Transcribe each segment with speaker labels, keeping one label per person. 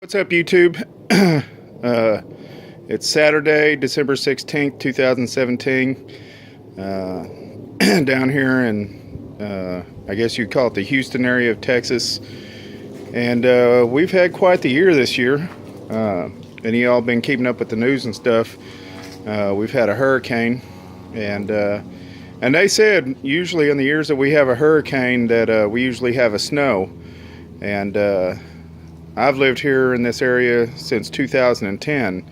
Speaker 1: What's up, YouTube? It's Saturday, December 16th, 2017. Down here in, I guess you'd call it the Houston area of Texas. And we've had quite the year this year. Any of y'all been keeping up with the news and stuff? We've had a hurricane. And they said usually in the years that we have a hurricane that we usually have a snow. And I've lived here in this area since 2010,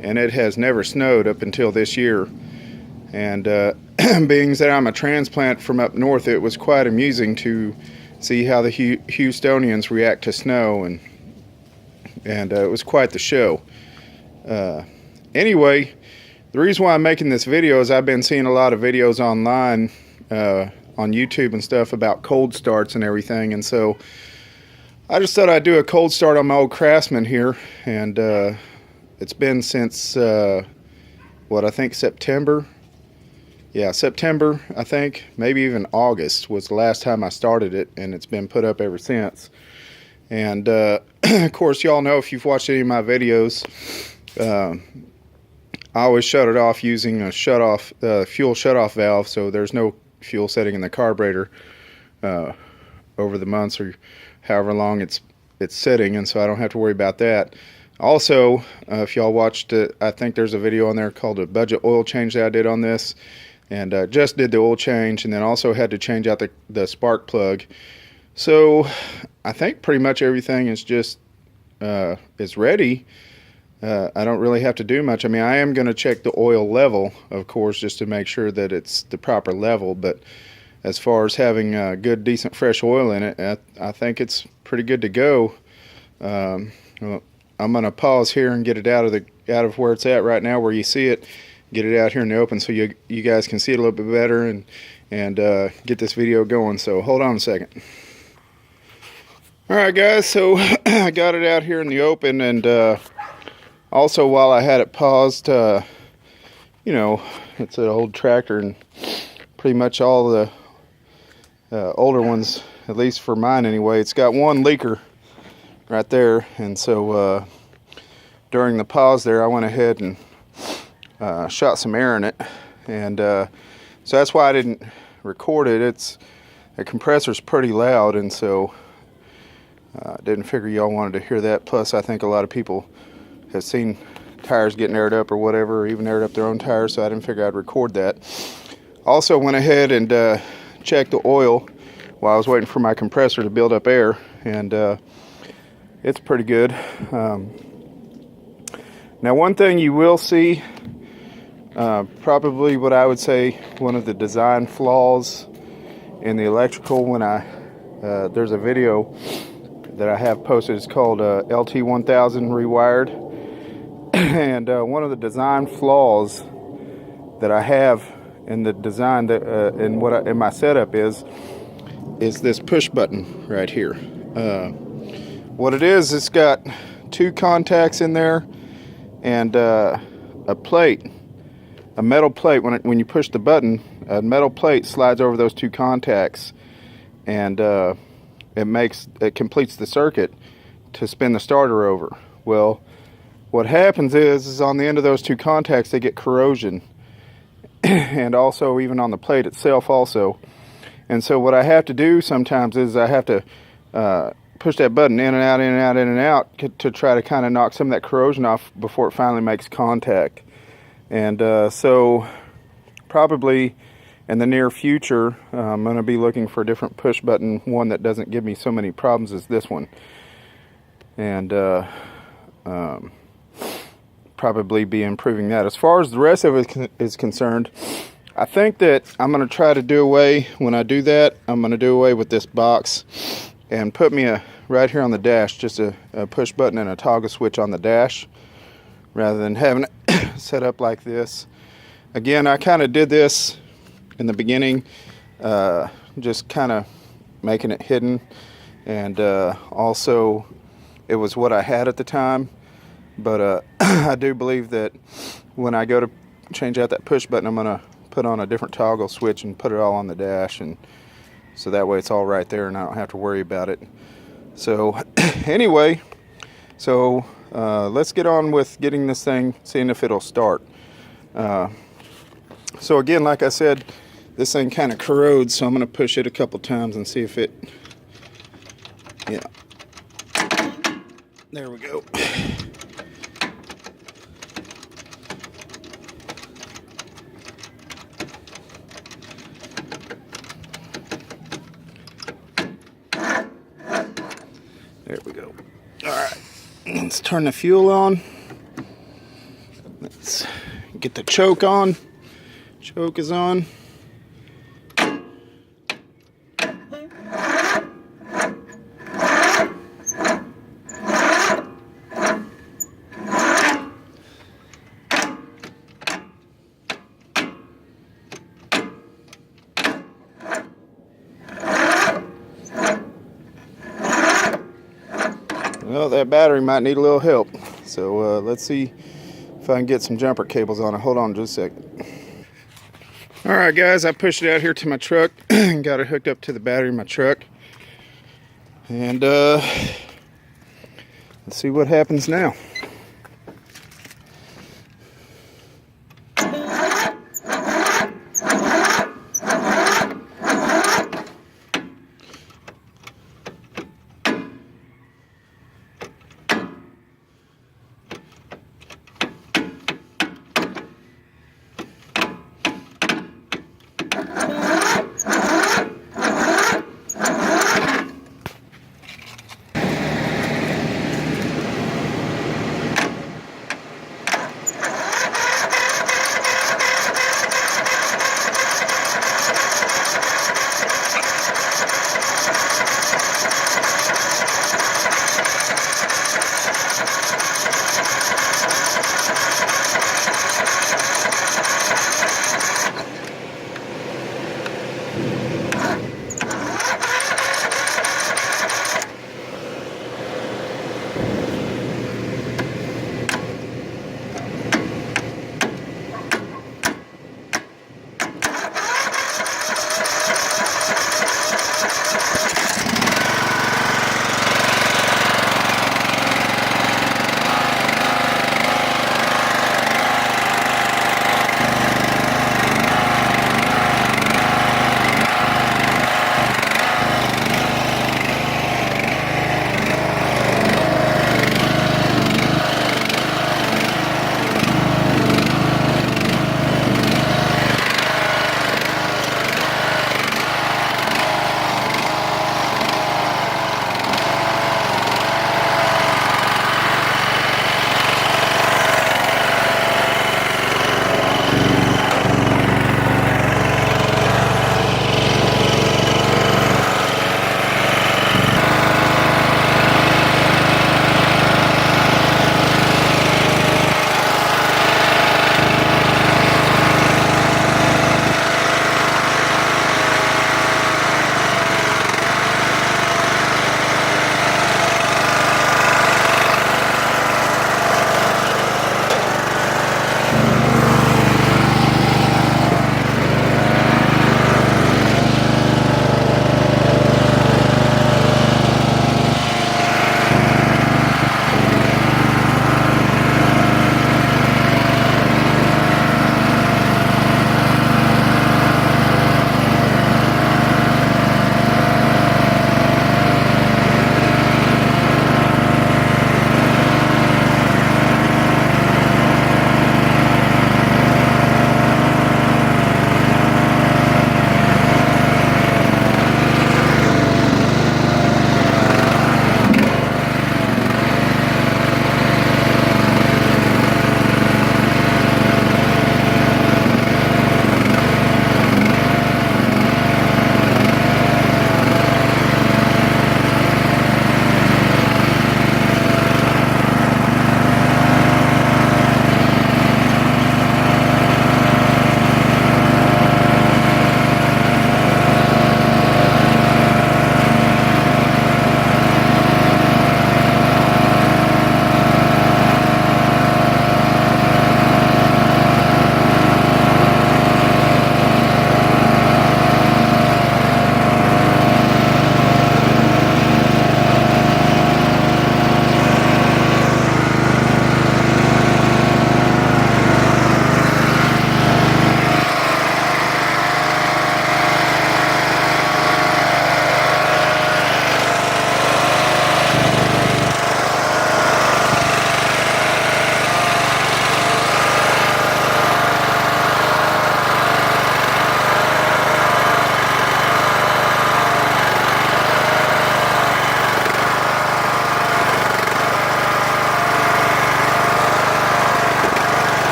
Speaker 1: and it has never snowed up until this year. And being that I'm a transplant from up north, it was quite amusing to see how the Houstonians react to snow, and it was quite the show. Anyway, the reason why I'm making this video is I've been seeing a lot of videos online on YouTube and stuff about cold starts and everything, and so I just thought I'd do a cold start on my old Craftsman here, and it's been since, what, I think September? Yeah, September, I think. Maybe even August was the last time I started it, and it's been put up ever since. And, of course, y'all know if you've watched any of my videos, I always shut it off using a fuel shutoff valve, so there's no fuel setting in the carburetor over the months or however long it's sitting, and so I don't have to worry about that. Also, if y'all watched it, I think there's a video on there called a budget oil change that I did on this, and just did the oil change, and then also had to change out the spark plug. So I think pretty much everything is just is ready. I don't really have to do much. I mean, I am going to check the oil level, of course, just to make sure that it's the proper level, but as far as having good, decent, fresh oil in it, I think it's pretty good to go. Well, I'm going to pause here and get it out of where it's at right now, where you see it. Get it out here in the open so you guys can see it a little bit better and get this video going. So hold on a second. All right, guys. So I got it out here in the open, and also while I had it paused, you know, it's an old tractor, and pretty much all the older ones, at least for mine anyway, it's got one leaker right there, and so during the pause there I went ahead and shot some air in it, and so that's why I didn't record it. The compressor's pretty loud, and so I didn't figure y'all wanted to hear that. Plus I think a lot of people have seen tires getting aired up or whatever, or even aired up their own tires, so I didn't figure I'd record that. Also went ahead and checked the oil while I was waiting for my compressor to build up air, and it's pretty good. Now, one thing you will see, probably what I would say one of the design flaws in the electrical, when there's a video that I have posted, it's called LT1000 Rewired, and one of the design flaws that I have in the design that in my setup is this push button right here. What it is, it's got two contacts in there and a plate, a metal plate. When you push the button, a metal plate slides over those two contacts, and it completes the circuit to spin the starter over. Well, what happens is on the end of those two contacts they get corrosion, and also even on the plate itself also. And so what I have to do sometimes is I have to push that button in and out, in and out, in and out to try to kind of knock some of that corrosion off before it finally makes contact. And so probably in the near future I'm going to be looking for a different push button, one that doesn't give me so many problems as this one. And probably be improving that. As far as the rest of it is concerned, I think that I'm going to try to do away, when I do that, I'm going to do away with this box and put me right here on the dash, just a push button and a toggle switch on the dash, rather than having it set up like this. Again, I kind of did this in the beginning, just kind of making it hidden, and also it was what I had at the time. But I do believe that when I go to change out that push button, I'm going to put on a different toggle switch and put it all on the dash, and so that way it's all right there and I don't have to worry about it. So anyway, So let's get on with getting this thing, seeing if it'll start. So again, like I said, this thing kind of corrodes, so I'm going to push it a couple times and see if it, yeah, there we go. There we go. All right, let's turn the fuel on. Let's get the choke on. Choke is on. Well, that battery might need a little help. So let's see if I can get some jumper cables on it. Hold on just a second. All right, guys, I pushed it out here to my truck and got it hooked up to the battery in my truck. And let's see what happens now.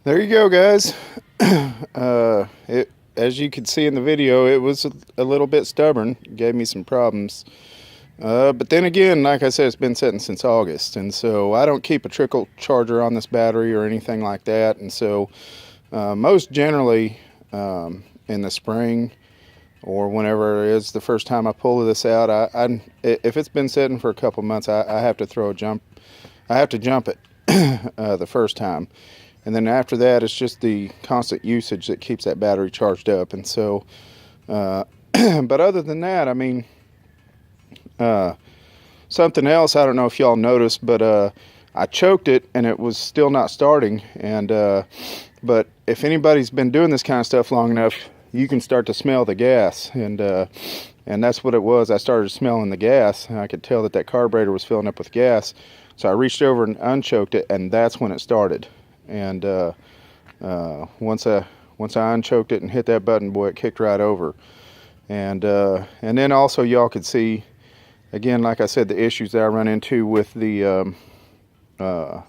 Speaker 1: There you go, guys. As you could see in the video, it was a little bit stubborn. It gave me some problems. But then again, like I said, it's been sitting since August, and so I don't keep a trickle charger on this battery or anything like that. And so most generally in the spring or whenever it is the first time I pull this out, if it's been sitting for a couple months, I have to jump it the first time. And then after that, it's just the constant usage that keeps that battery charged up. And so, but other than that, I mean, something else, I don't know if y'all noticed, but I choked it and it was still not starting. And but if anybody's been doing this kind of stuff long enough, you can start to smell the gas. And that's what it was. I started smelling the gas, and I could tell that carburetor was filling up with gas. So I reached over and unchoked it, and that's when it started. And once I unchoked it and hit that button, boy, it kicked right over. And then also y'all could see, again, like I said, the issues that I run into with the that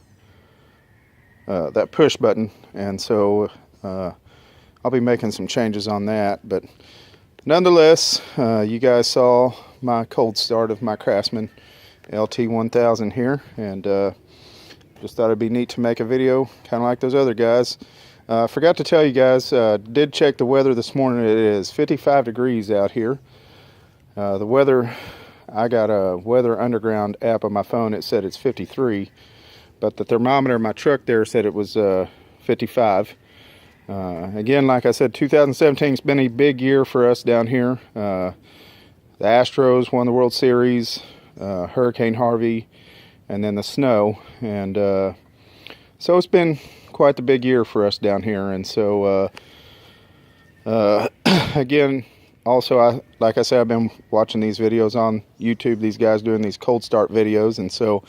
Speaker 1: push button. And so I'll be making some changes on that. But nonetheless, you guys saw my cold start of my Craftsman LT1000 here, and just thought it'd be neat to make a video kind of like those other guys. Forgot to tell you guys, did check the weather this morning. It is 55 degrees out here. The weather, I got a Weather Underground app on my phone. It said it's 53, but the thermometer in my truck there said it was 55. Again, like I said, 2017 has been a big year for us down here. The Astros won the World Series, Hurricane Harvey, and then the snow, and so it's been quite the big year for us down here. And so again, also, like I said, I've been watching these videos on YouTube, these guys doing these cold start videos, and so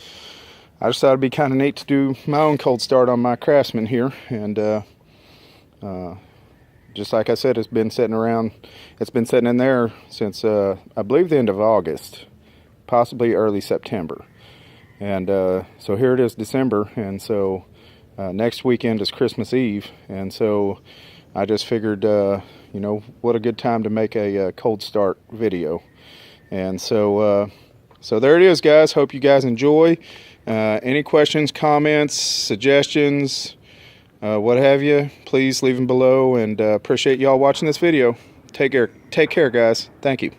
Speaker 1: I just thought it'd be kind of neat to do my own cold start on my Craftsman here. And just like I said, it's been sitting in there since I believe the end of August, possibly early September. And so here it is, December, and so next weekend is Christmas Eve, and so I just figured, you know, what a good time to make a cold start video. And so so there it is, guys. Hope you guys enjoy. Any questions, comments, suggestions, what have you, please leave them below, and appreciate y'all watching this video. Take care, guys. Thank you.